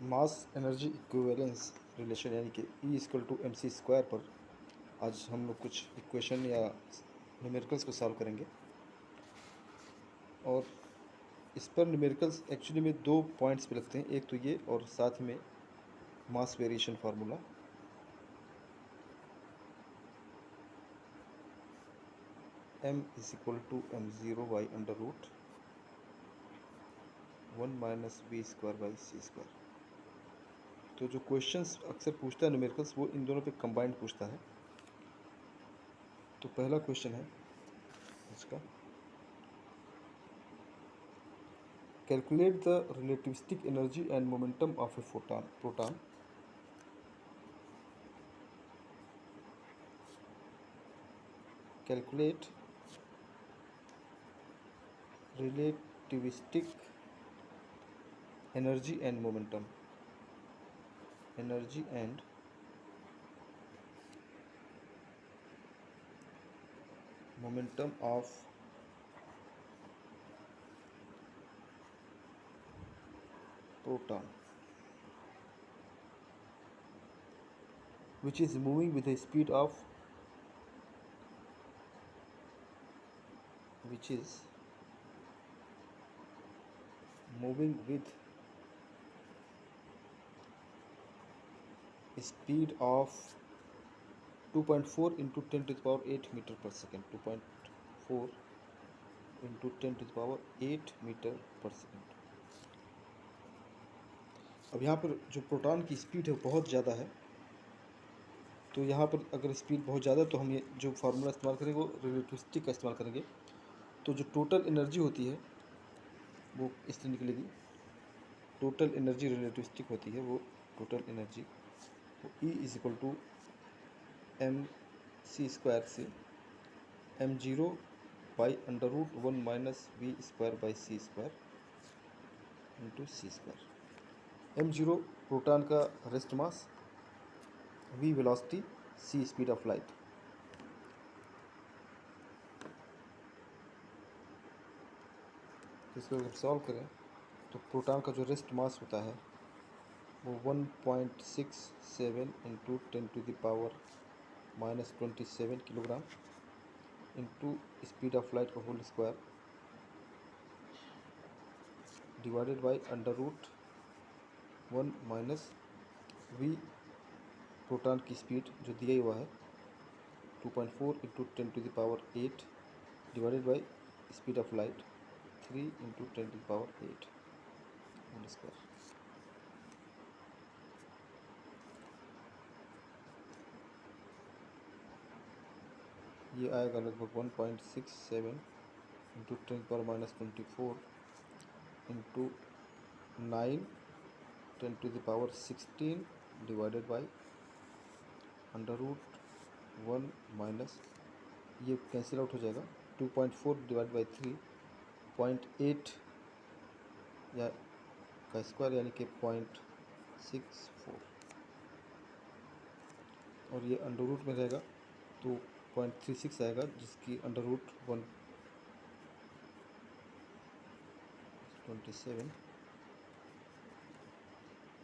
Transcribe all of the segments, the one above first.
Mass energy equivalence relation यानी कि E=mc² पर आज हम लोग कुछ इक्वेशन या न्यूमेरिकल्स को सॉल्व करेंगे। और इस पर न्यूमेरिकल्स एक्चुअली में 2 पॉइंट्स पे लगते हैं, एक तो ये और साथ में मास वेरिएशन फार्मूला। m=m0/√1 - v²/c²। तो जो क्वेश्चंस अक्सर पूछता है न्यूमेरिकल्स, वो इन दोनों पे कंबाइंड पूछता है। तो पहला क्वेश्चन है इसका, calculate the relativistic energy and momentum of A proton. Calculate relativistic energy and momentum of proton which is moving with a speed of speed of 2.4 into 10 to the power 8 meter per second। 2.4 into 10 to the power 8 meter per second। अब यहाँ पर जो proton की speed है वो बहुत ज़्यादा है, तो यहाँ पर अगर स्पीड बहुत ज़्यादा है तो हम ये जो फार्मूला इस्तेमाल करेंगे वो रिलेटिविस्टिक का इस्तेमाल करेंगे। तो जो टोटल एनर्जी होती है वो इस तरह निकलेगी। टोटल एनर्जी रिलेटिविस्टिक होती है, वो टोटल एनर्जी वो E=mc² से m0/√1 - v²/c² into c²। m0 proton का rest mass, v velocity, c speed of light. इसको अगर सॉल्व करें तो प्रोटॉन का जो रेस्ट मास होता है वो 1.67 into 10 to the power -27 kilogram into speed of light का whole square divided by √1 minus v proton की स्पीड जो दिया हुआ है 2.4 into 10 to the power 8 divided by speed of light 3 into 10 to the power 8 whole square. ये आएगा लगभग 1.67 into 10 power -24 into 9 10 to the power 16 divided by √1 minus, ये cancel out हो जाएगा, 2.4 डिवाइड बाई 3.8 या का स्क्वायर यानी कि 0.64, और ये अंडर रूट में रहेगा तो 0.36 आएगा, जिसकी √1 27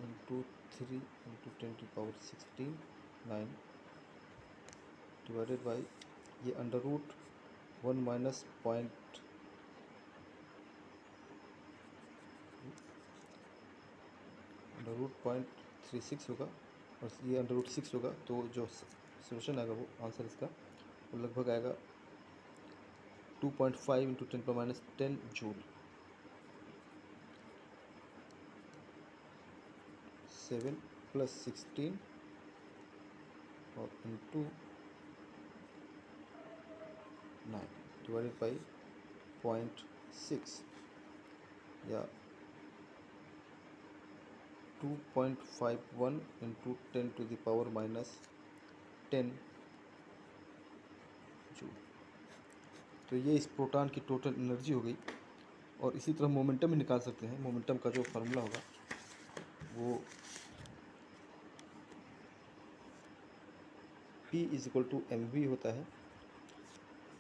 into 3 into 10 to power 16 9 divided by ये √1 माइनस √0.36 होगा और ये √6 होगा, तो जो सोल्यूशन आएगा वो आंसर इसका वो लगभग आएगा 2.5 इंटू 10⁻10 जूल। 7 + 16 और इंटू 9 डिवाइडेड बाई 0.6 या 2.51 into 10 to the power -10 joule. तो ये इस प्रोटॉन की टोटल एनर्जी हो गई। और इसी तरह मोमेंटम भी निकाल सकते हैं। मोमेंटम का जो फार्मूला होगा वो P=mv होता है।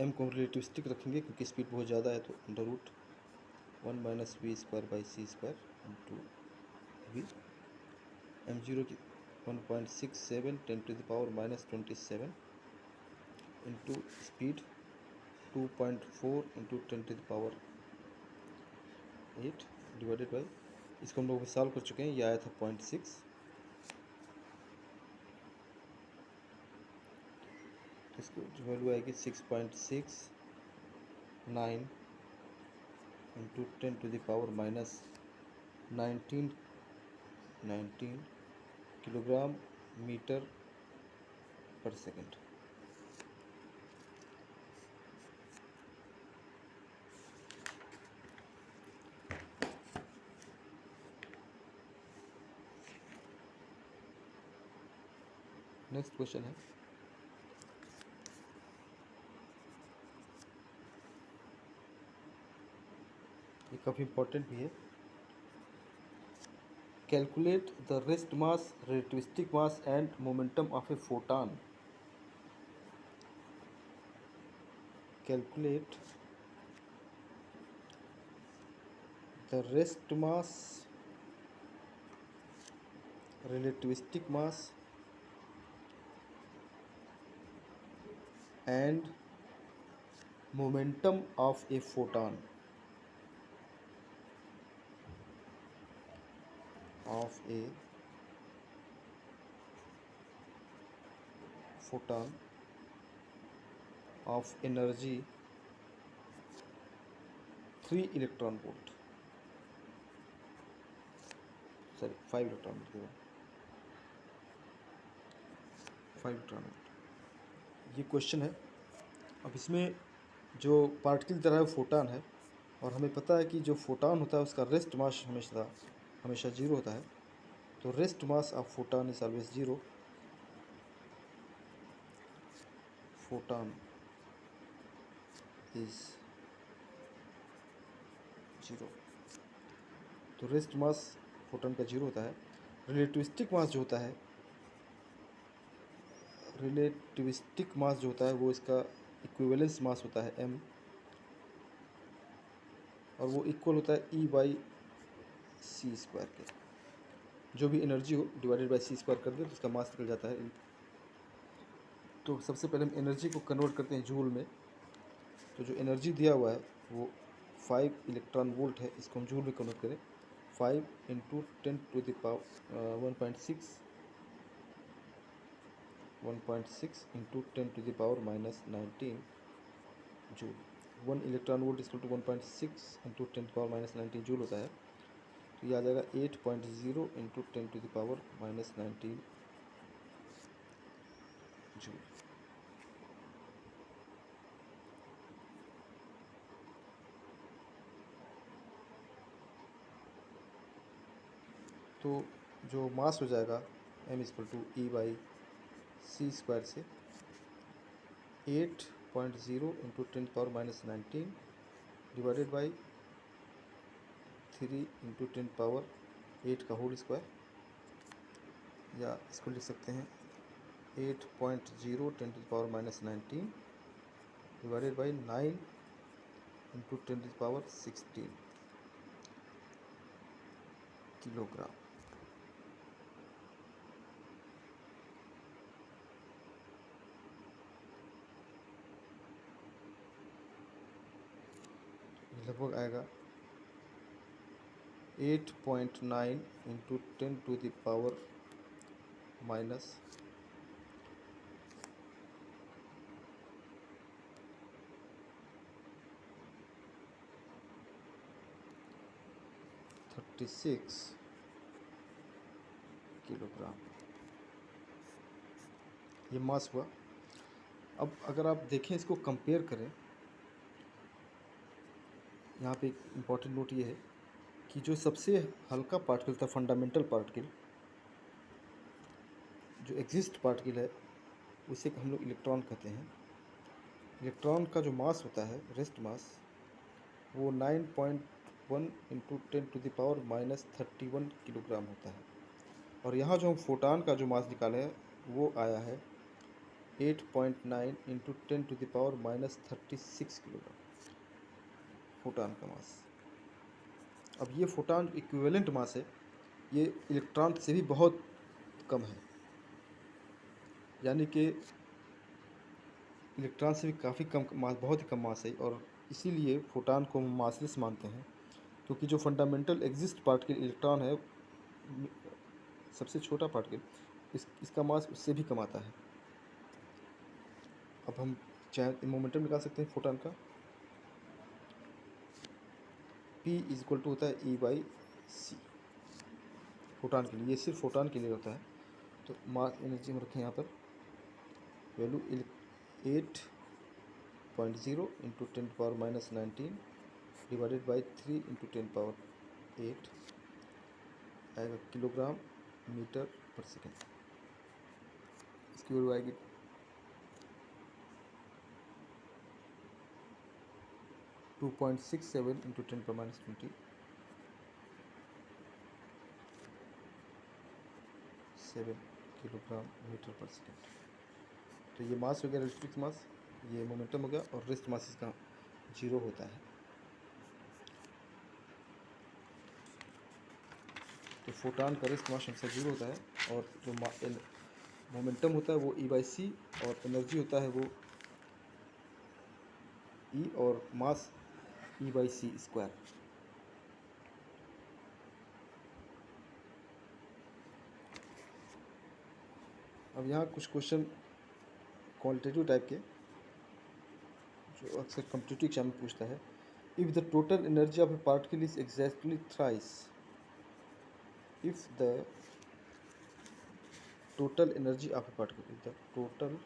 m को रिलेटिविस्टिक रखेंगे क्योंकि स्पीड बहुत ज़्यादा है, तो √1 - v² / c² into v। m0 की 1.67 10⁻⁻27 into speed 2.4 into 10⁻8 divided by, इसको हम लोग सॉल्व कर चुके हैं, ये आया था 0.6, तो इसको जो वैल्यू आएगी 6.69 इंटू 10⁻⁻19 किलोग्राम मीटर पर सेकेंड। नेक्स्ट क्वेश्चन है, ये काफ़ी इंपॉर्टेंट भी है। Calculate the rest mass, relativistic mass and momentum of A photon. Calculate the rest mass, relativistic mass and momentum of a photon of energy 3 electron volt, sorry 5 electron volt, 5 electron volt। ये question है। अब इसमें जो particle की तरह है photon है, और हमें पता है कि जो फोटॉन होता है उसका रेस्ट मास हमेशा जीरो होता है, तो rest mass of photon is always zero. Photon is zero, तो रेस्ट मास फोटॉन का जीरो होता है। रिलेटिविस्टिक मास जो होता है, रिलेटिविस्टिक मास जो होता है वो इसका इक्विवेलेंस मास होता है m, और वो इक्वल होता है E/c² के। जो भी एनर्जी हो डिवाइडेड बाय c² कर दे तो उसका मास निकल जाता है। तो सबसे पहले हम एनर्जी को कन्वर्ट करते हैं जूल में। तो जो एनर्जी दिया हुआ है वो 5 इलेक्ट्रॉन वोल्ट है, इसको हम जूल में कन्वर्ट करें। 5 into 1.6 into 10⁻⁻19 joule. 1 electron volt equal to 1.6 into 10⁻⁻19 joule होता है। तो ये आ जाएगा 8.0 इंटू 10⁻⁻19 जूल। तो जो मास हो जाएगा m इक्वल टू E/c² से 8.0 इंटू 10⁻⁻19 डिवाइडेड बाई 3 इंटू 10⁻8 का होल स्क्वायर, या इसको लिख सकते हैं 8.0 10⁻⁻19 डिवाइडेड बाई 9 इंटू 10⁻16 किलोग्राम। लगभग आएगा 8.9 इंटू 10⁻⁻36 किलोग्राम, ये मास हुआ। अब अगर आप देखें, इसको कंपेयर करें, यहाँ पे एक इम्पॉर्टेंट नोट ये है कि जो सबसे हल्का पार्टिकल था, फंडामेंटल पार्टिकल, जो एग्जिस्ट पार्टिकल है, उसे हम लोग इलेक्ट्रॉन कहते हैं। इलेक्ट्रॉन का जो मास होता है, रेस्ट मास, वो 9.1 इंटू 10⁻⁻31 किलोग्राम होता है। और यहाँ जो हम फोटॉन का जो मास निकाले हैं वो आया है 8.9 इंटू 10⁻⁻36 किलोग्राम, फोटॉन का मास। अब ये फोटॉन इक्विवेलेंट मास है, ये इलेक्ट्रॉन से भी बहुत कम है, यानी कि इलेक्ट्रॉन से भी काफ़ी कम मास, बहुत ही कम मास है, और इसीलिए फोटॉन को हम मासलेस मानते हैं, क्योंकि जो फंडामेंटल एग्जिस्ट पार्टिकल इलेक्ट्रॉन है, सबसे छोटा पार्टिकल, इसका मास उससे भी कम आता है। अब हम चाहे मोमेंटम निकाल सकते हैं फोटॉन का। P इक्वल टू होता है E/c फोटॉन के लिए, ये सिर्फ फोटॉन के लिए होता है। तो मास एनर्जी हम रखें यहाँ पर, value 8.0 into 10⁻⁻19 divided by 3 into 10⁻8 आएगा किलोग्राम मीटर पर सेकेंड। इसकी वैल्यू आएगी 2.67 इंटू 10⁻⁻20 7 किलोग्राम मीटर पर सेकेंड। तो ये मास हो गया रिलेटिव मास, ये मोमेंटम हो गया, और रेस्ट मास इसका 0 होता है। तो फोटॉन का रेस्ट मास हमेशा 0 होता है, और जो मोमेंटम होता है वो E/c, और एनर्जी होता है वो E, और मास E/c स्क्वायर। अब यहाँ कुछ क्वेश्चन क्वालिटेटिव टाइप के, जो अक्सर कॉम्पिटिटिव एग्जाम में पूछता है। If the total energy of A particle is exactly thrice, if the total energy of A particle, if the total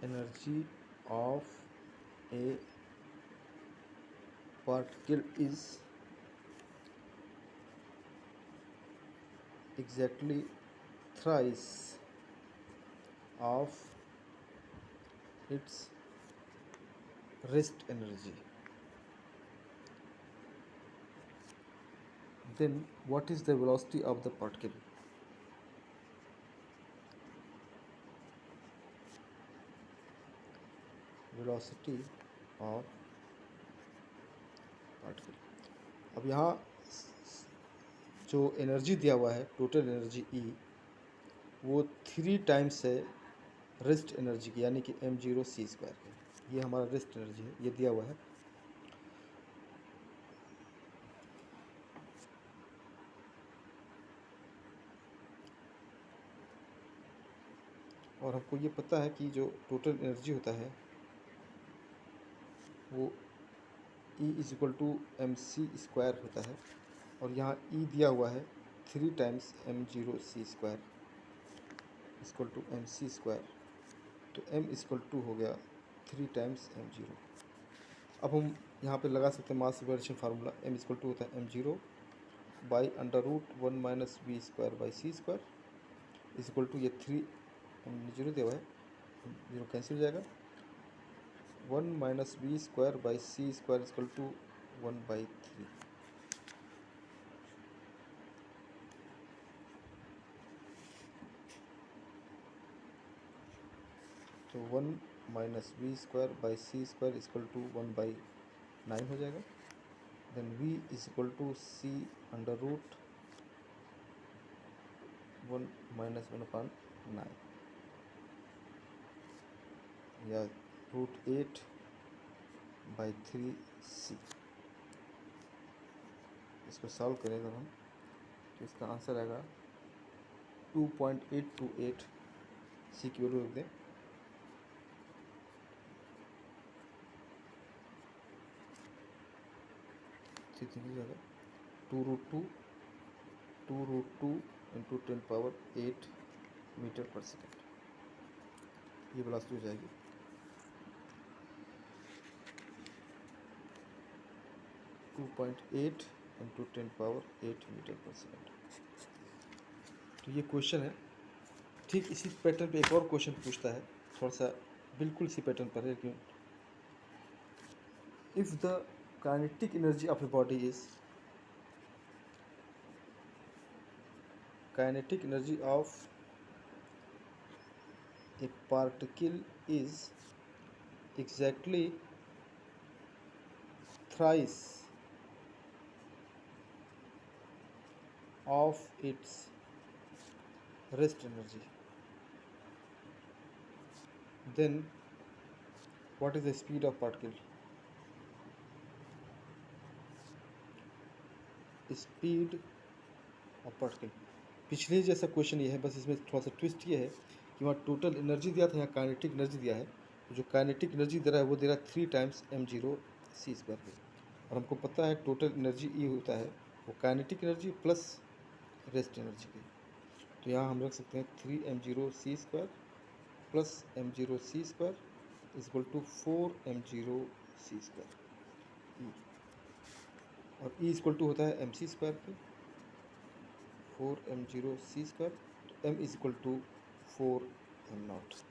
energy of A particle is exactly thrice of its rest energy, then what is the velocity of the particle? Velocity of particle। अब यहाँ जो energy दिया हुआ है, total energy E, वो 3 times है rest energy की, यानी कि m0c² की। ये हमारा रेस्ट एनर्जी है, ये दिया हुआ है। और हमको ये पता है कि जो टोटल एनर्जी होता है वो E इक्वल टू mc² होता है, और यहाँ E दिया हुआ है 3 times m0c² equal to mc²। तो m इक्वल टू हो गया 3 टाइम्स m0। अब हम यहाँ पे लगा सकते हैं mass reversion formula. m equal to होता है m0 by √1 - v²/c² equal to ये 3 0 दिया हुआ है, 0 कैंसिल हो जाएगा। 1 - v²/c² इक्वल टू 1/3। तो 1 - v²/c² इक्वल टू 1/9 हो जाएगा। Then v is equal to c √1 - 1/9 या √8/3c। इसको सॉल्व करें अगर हम, तो इसका आंसर आएगा 2.828। सी की वैल्यू रख दें, जाएगा 2√2 इंटू 10⁻8 मीटर पर सेकेंड। ये वेलोसिटी हो जाएगी 2.8 इंटू 10⁻8 मीटर पर सेकेंड। तो ये क्वेश्चन है। ठीक इसी पैटर्न पे एक और क्वेश्चन पूछता है, थोड़ा सा बिल्कुल इसी पैटर्न पर है, लेकिन if the kinetic energy of a body is, kinetic energy of A particle is exactly thrice of its rest energy, then what is the speed of particle? Speed of particle. पिछले जैसा question ये है, बस इसमें थोड़ा सा twist ये है कि वहाँ टोटल एनर्जी दिया था, यहाँ काइनेटिक एनर्जी दिया है। तो जो काइनेटिक एनर्जी दे रहा है वो दे रहा है 3 टाइम्स m0c² पे, और हमको पता है टोटल एनर्जी ई होता है वो kinetic energy plus rest energy की। तो यहाँ हम रख सकते हैं 3m0c² plus m0c² equal to 4m0c², और ई इक्वल टू होता है mc² पे 4m0c², तो m is equal to 4m0।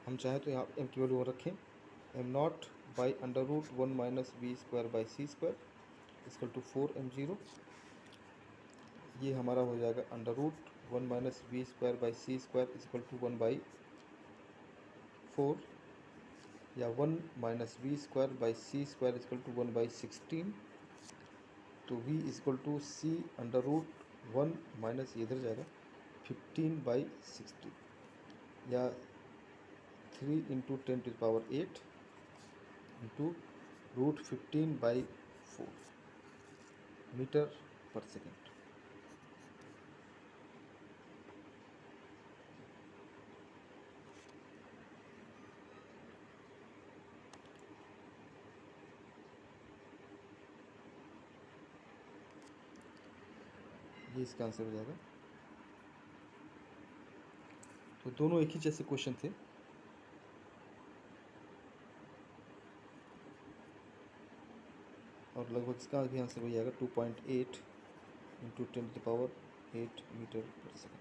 हम चाहें तो यहाँ m की वैल्यू रखें, m0 by √1 minus v²/c² equal to 4m0। ये हमारा हो जाएगा √1 माइनस v²/c² इक्वल टू 1/4, या 1 माइनस v²/c² इक्वल टू 1/16। तो v equal to c√1 minus ये इधर जाएगा 15/60, या 3 इंटू 10⁸ इंटू √15/4 मीटर पर सेकेंड। ये इसका आंसर हो जाएगा। तो दोनों एक ही जैसे क्वेश्चन थे। और लगभग इसका भी आंसर हो जाएगा 2.8 इंटू 10⁸ मीटर पर second.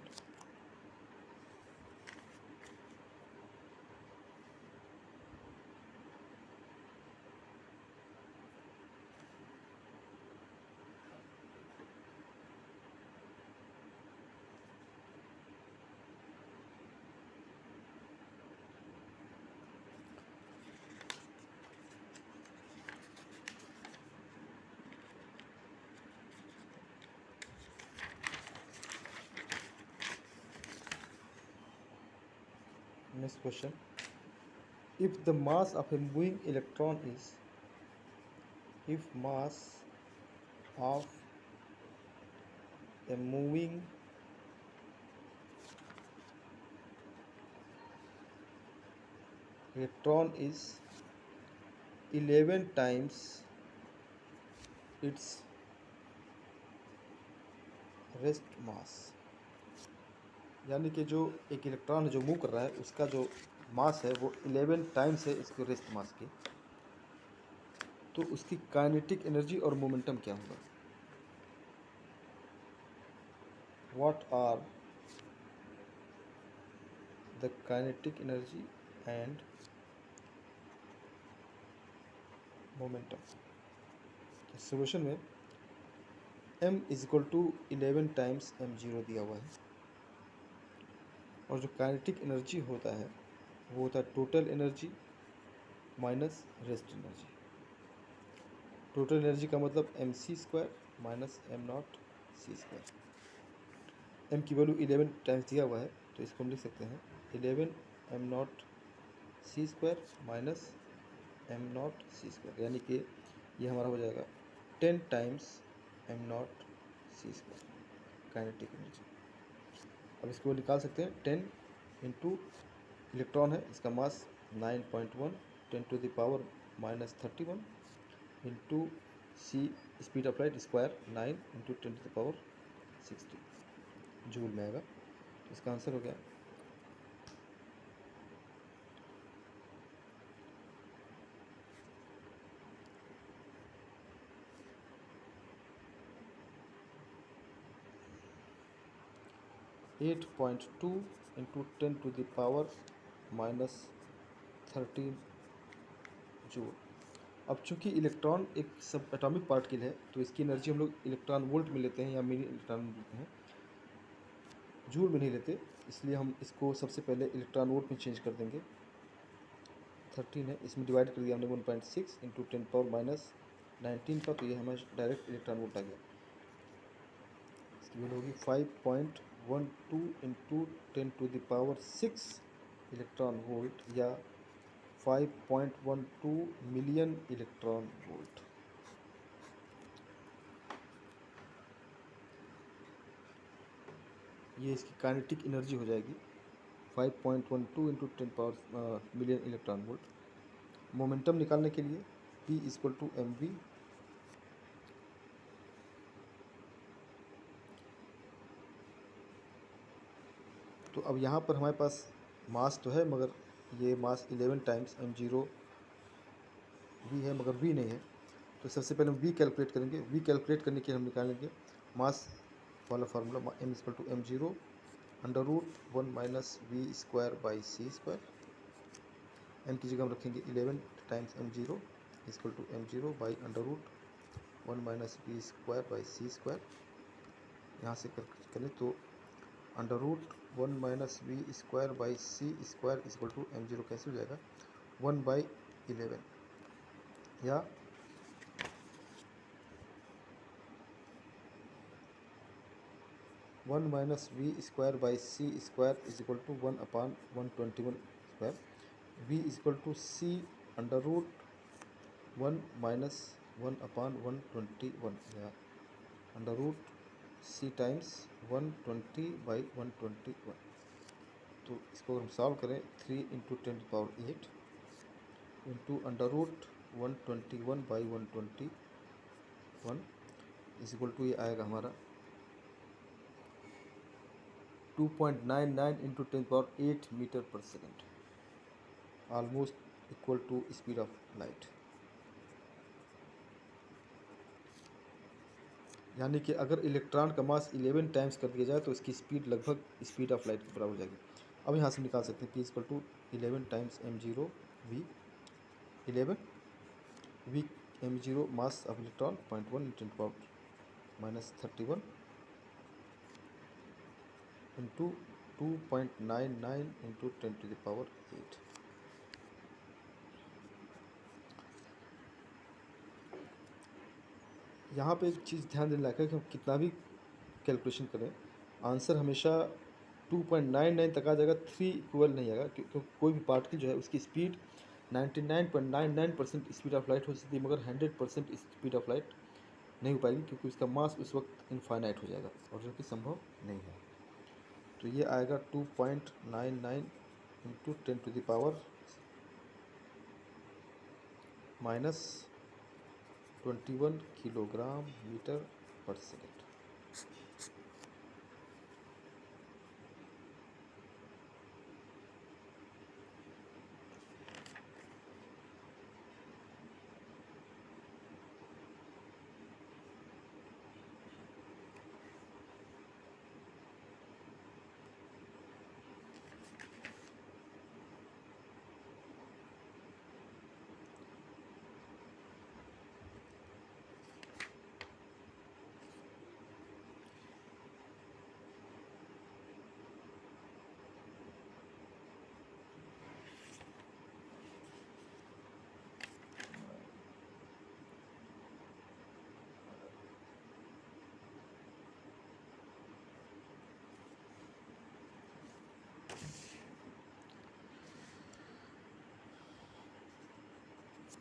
Next question. If the mass of a moving electron is, if mass of a moving electron is 11 times its rest mass, यानी कि जो एक इलेक्ट्रॉन जो मूव कर रहा है उसका जो मास है वो 11 टाइम्स है इसके रेस्ट मास की, तो उसकी काइनेटिक एनर्जी और मोमेंटम क्या होगा? What are the kinetic energy and momentum? Solution में m is equal to 11 times m0 दिया हुआ है, और जो काइनेटिक एनर्जी होता है वो होता है total energy minus rest energy. Total energy का मतलब mc² माइनस m0c²। m की वैल्यू 11 टाइम्स दिया हुआ है, तो इसको हम लिख सकते हैं 11 m0c² माइनस m0c², यानी कि ये हमारा हो जाएगा 10 टाइम्स m0c² काइनेटिक एनर्जी। अब इसको निकाल सकते हैं 10 इंटू इलेक्ट्रॉन है, इसका मास 9.1 10⁻⁻31 into c speed of light square 9 into 10⁻60 joule में आएगा। तो इसका आंसर हो गया 8.2 इंटू 10⁻⁻13 जूल। अब चूंकि इलेक्ट्रॉन एक सब एटॉमिक पार्टिकल है तो इसकी एनर्जी हम लोग इलेक्ट्रॉन वोल्ट में लेते हैं या मिली इलेक्ट्रॉन में लेते हैं, जूल में नहीं लेते, इसलिए हम इसको सबसे पहले इलेक्ट्रॉन वोल्ट में चेंज कर देंगे। 13 है, इसमें डिवाइड कर दिया हमने 1.6 इंटू 10⁻⁻19 का, तो ये हमें डायरेक्ट इलेक्ट्रॉन वोल्ट आ गया। इसकी वैल्यू होगी 5.12 इंटू 10⁶ इलेक्ट्रॉन वोल्ट या 5.12 मिलियन इलेक्ट्रॉन वोल्ट। ये इसकी काइनेटिक एनर्जी हो जाएगी 5.12 into 10 million electron volt. Momentum निकालने के लिए P इक्वल टू mv, तो अब यहाँ पर हमारे पास मास तो है मगर ये मास 11 टाइम्स m0 v है मगर v नहीं है। तो सबसे पहले हम v कैलकुलेट करेंगे। v कैलकुलेट करने के लिए हम निकालेंगे मास वाला formula m equal to m0 under root 1 minus v square by c square. m की जगह हम रखेंगे 11 times m0 equal to m0 by under root 1 minus v square by c square. यहाँ से करें तो under root 1 minus v square by c square equal to m0 कैसे हो जाएगा 1 बाई 11 या 1 minus v square by c square is equal to 1 upon 121 square. V is equal to c under root 1 minus 1 upon 121 या under root c times 120 by 121। तो इसको हम solve करें 3 into 10⁸ into under root 121 by 121 is equal to ये आएगा हमारा 2.99 into 10⁸ metre पर second, almost equal to speed of light. यानी कि अगर इलेक्ट्रॉन का मास 11 टाइम्स कर दिया जाए तो इसकी स्पीड लगभग स्पीड ऑफ लाइट के बराबर हो जाएगी। अब यहाँ से निकाल सकते हैं P equal to 11 times m0 v 11 v m0 mass of electron 0.1 into 10⁻³ minus 31 into 2.99 into 10⁸ यहाँ पे एक चीज़ ध्यान देने लायक है कि हम कितना भी कैलकुलेशन करें आंसर हमेशा 2.99 तक आ जाएगा, 3 इक्वल नहीं आएगा क्योंकि कोई भी पार्टिकल जो है उसकी स्पीड 99.99% स्पीड ऑफ लाइट हो सकती है मगर 100% स्पीड ऑफ लाइट नहीं हो पाएगी क्योंकि उसका मास उस वक्त इनफाइनाइट हो जाएगा और जो कि संभव नहीं है। तो ये आएगा 2.99 इंटू 10⁻³ माइनस 21 किलोग्राम मीटर पर second.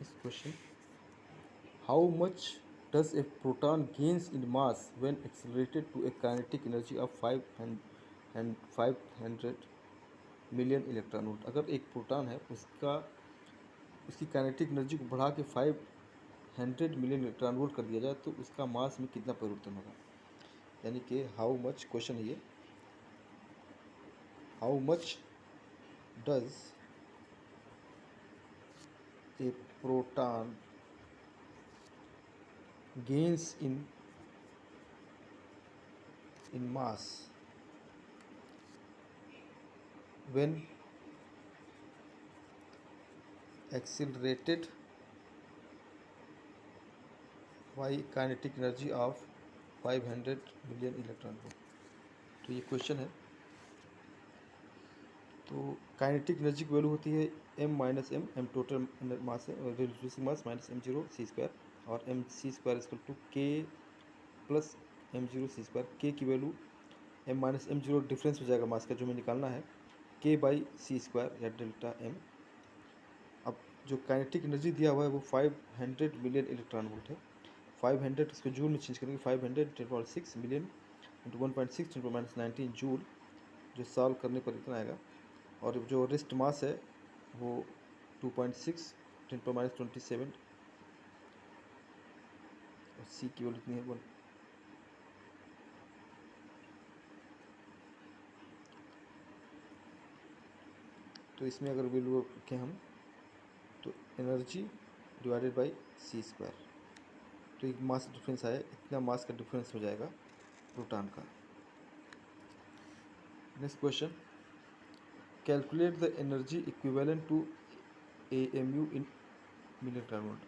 Next question. How much does a proton gains in mass when accelerated to a kinetic energy of 500 million electron volt? अगर एक प्रोटॉन है उसकी काइनेटिक एनर्जी को बढ़ा के 500 मिलियन इलेक्ट्रॉन वोल्ट कर दिया जाए तो उसका मास में कितना परिवर्तन होगा। यानी कि हाउ मच क्वेश्चन है ये, how much does a proton gains in mass when accelerated by kinetic energy of 500 million electron volt. तो ये क्वेश्चन है। तो काइनेटिक एनर्जी की वैल्यू होती है m minus m total mass है और reducing mass minus m0 c square और m c square equal to k plus m0 c², k की value m minus m0 difference हो जाएगा मास का जो हमें निकालना है, k/c² या डेल्टा m। अब जो काइनेटिक एनर्जी दिया हुआ है वो 500 मिलियन इलेक्ट्रॉन वोल्ट है। 500 इसको जूल में चेंज करेंगे, 500 × 10⁻6 मिलियन इंटू 1.6 × 10⁻19 जूल, जो सॉल्व करने पर इतना आएगा। और जो रेस्ट मास है वो 2.6 10⁻27, और सी की वैल्यू कितनी है 1। तो इसमें अगर वैल्यू रखें हम तो एनर्जी डिवाइडेड बाई c², तो एक मास डिफरेंस आया, इतना मास का डिफरेंस हो जाएगा प्रोटॉन का। Next question, calculate the energy equivalent to AMU in million electron volt.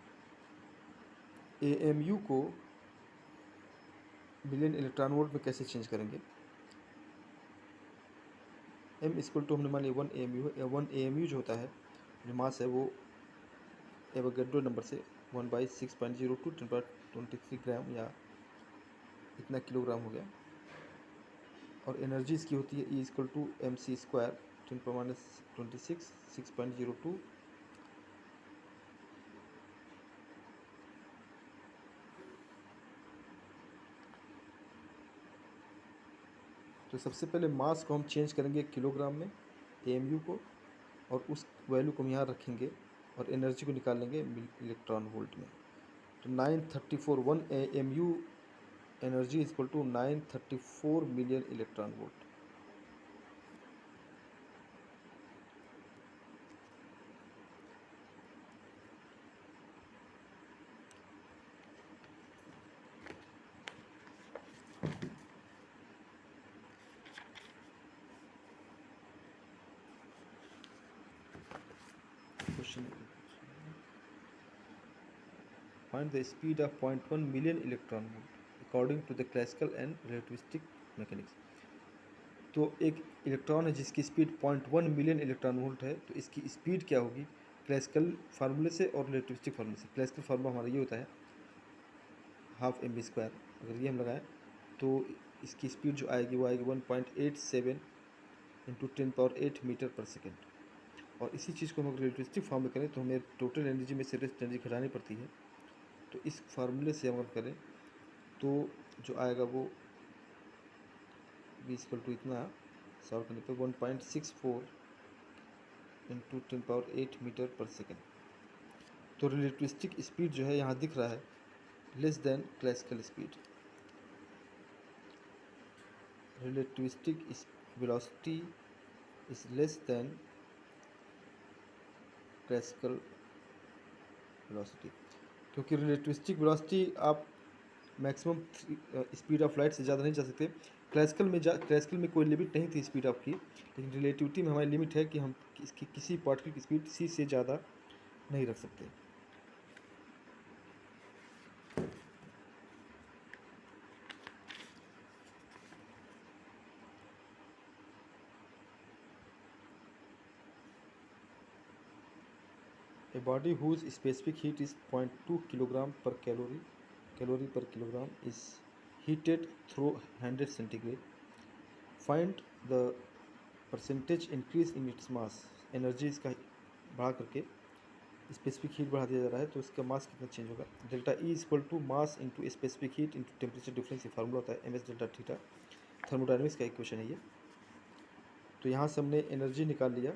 AMU को मिलियन इलेक्ट्रॉन वोल्ट में कैसे चेंज करेंगे। m इक्वल टू हमने मान लिया 1 AMU है। 1 AMU जो होता है, जो मास है वो एवोगैड्रो नंबर से 1/6.02 10⁻23 ग्राम या इतना किलोग्राम हो गया। और एनर्जी इसकी होती है E इक्वल टू mc² 10⁻26 6.02 तो सबसे पहले मास को हम चेंज करेंगे किलोग्राम में AMU को, और उस वैल्यू को हम यहाँ रखेंगे और एनर्जी को निकाल लेंगे इलेक्ट्रॉन वोल्ट में। तो 934 1 AMU energy equal to 934 million electron volt. Question, find the speed of 0.1 million electron volt according to the classical and relativistic mechanics। तो एक इलेक्ट्रॉन है जिसकी स्पीड 0.1 मिलियन इलेक्ट्रॉन वोल्ट है, तो इसकी स्पीड क्या होगी क्लासिकल फार्मूले से और रिलेटिविस्टिक फार्मूले से। क्लासिकल फार्मूला हमारा ये होता है हाफ mv², अगर ये हम लगाएं तो इसकी स्पीड जो आएगी वो आएगी 1.87 इंटू 10⁻8 मीटर पर सेकेंड। और इसी चीज़ को हम अगर रिलेटिविस्टिक फॉर्म में करें तो हमें टोटल एनर्जी में से रेस्ट एनर्जी घटानी पड़ती है। तो इस फार्मूले से हम करें तो जो आएगा वो v इक्वल टू इतना सॉल्व करने पर 1.64 इंटू 10⁻8 मीटर पर सेकेंड। तो रिलेटिविस्टिक स्पीड जो है यहाँ दिख रहा है less than classical speed. Relativistic velocity is less than classical velocity, क्योंकि रिलेटिविस्टिक वेलोसिटी आप मैक्सिमम स्पीड ऑफ लाइट से ज़्यादा नहीं जा सकते। क्लासिकल में कोई लिमिट नहीं थी स्पीड ऑफ की, लेकिन रिलेटिविटी में हमारी लिमिट है कि हम इसकी किसी पार्टिकल की स्पीड c से ज़्यादा नहीं रख सकते। A body whose specific heat is 0.2 kilogram per calorie per kilogram is heated through 100 centigrade. Find the percentage increase in its mass। Energy इसका बढ़ा करके स्पेसिफिक हीट बढ़ा दिया जा रहा है, तो इसका मास कितना चेंज होगा। Delta E equal to mass into specific heat into temperature difference, ये फार्मूला होता है ms डेल्टा थीटा। थर्मोडायनेमिक्स का इक्वेशन है ये। तो यहाँ से हमने एनर्जी निकाल लिया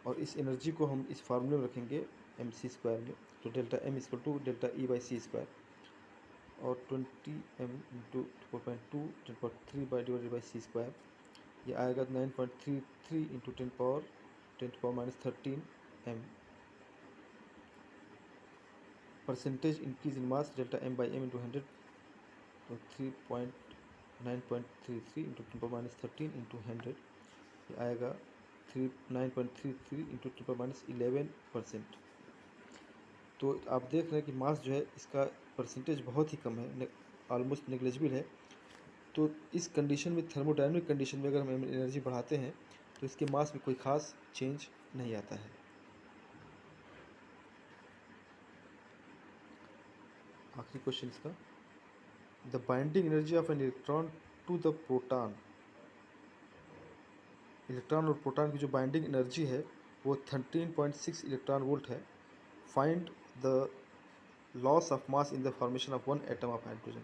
और इस एनर्जी को हम इस फार्मूले में रखेंगे mc² में। तो delta m equal to delta E/c² और 20m इंटू 4.2 10⁻3 ये आएगा 9.33 into 10⁻13 m। Percentage increase in mass delta m/m into 100, तो 9.33 इंटू 10⁻13 इंटू 100 ये आएगा 9.33 इंटू 10⁻11%। तो आप देख रहे हैं कि मास जो है इसका परसेंटेज बहुत ही कम है, ऑलमोस्ट नेग्लिजिबल है। तो इस कंडीशन में, थर्मोडायनामिक कंडीशन में, अगर हम एनर्जी बढ़ाते हैं तो इसके मास में कोई ख़ास चेंज नहीं आता है। आखिरी क्वेश्चन इसका, the binding energy of an electron to the proton, electron और प्रोटॉन की जो बाइंडिंग एनर्जी है वो 13.6 इलेक्ट्रॉन वोल्ट है। Find the loss of mass in the formation of one atom of hydrogen,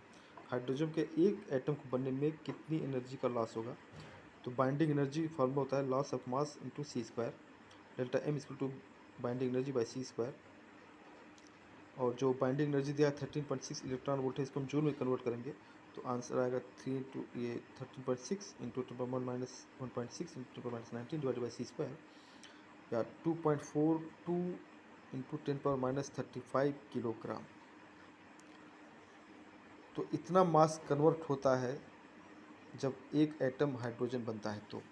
hydrogen के एक एटम को बनने में कितनी एनर्जी का लॉस होगा। तो बाइंडिंग एनर्जी फॉर्मूला होता है loss of mass into c square, delta M equal to binding energy by c square. और जो बाइंडिंग एनर्जी दिया है 13.6 इलेक्ट्रॉन वोल्ट है, इसको हम जूल में कन्वर्ट करेंगे तो आंसर आएगा 3 इंटू ये 13.6 into 10⁻1.6 into 10⁻19 divide by c square, या 2.42 इंटू 10⁻35 किलोग्राम। तो इतना मास कन्वर्ट होता है जब एक एटम हाइड्रोजन बनता है तो,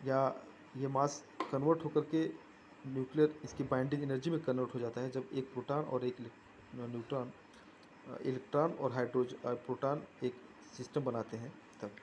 या ये मास कन्वर्ट होकर के न्यूक्लियर इसकी बाइंडिंग एनर्जी में कन्वर्ट हो जाता है जब एक प्रोटॉन और एक न्यूट्रॉन, इलेक्ट्रॉन और हाइड्रोजन प्रोटॉन एक सिस्टम बनाते हैं तब।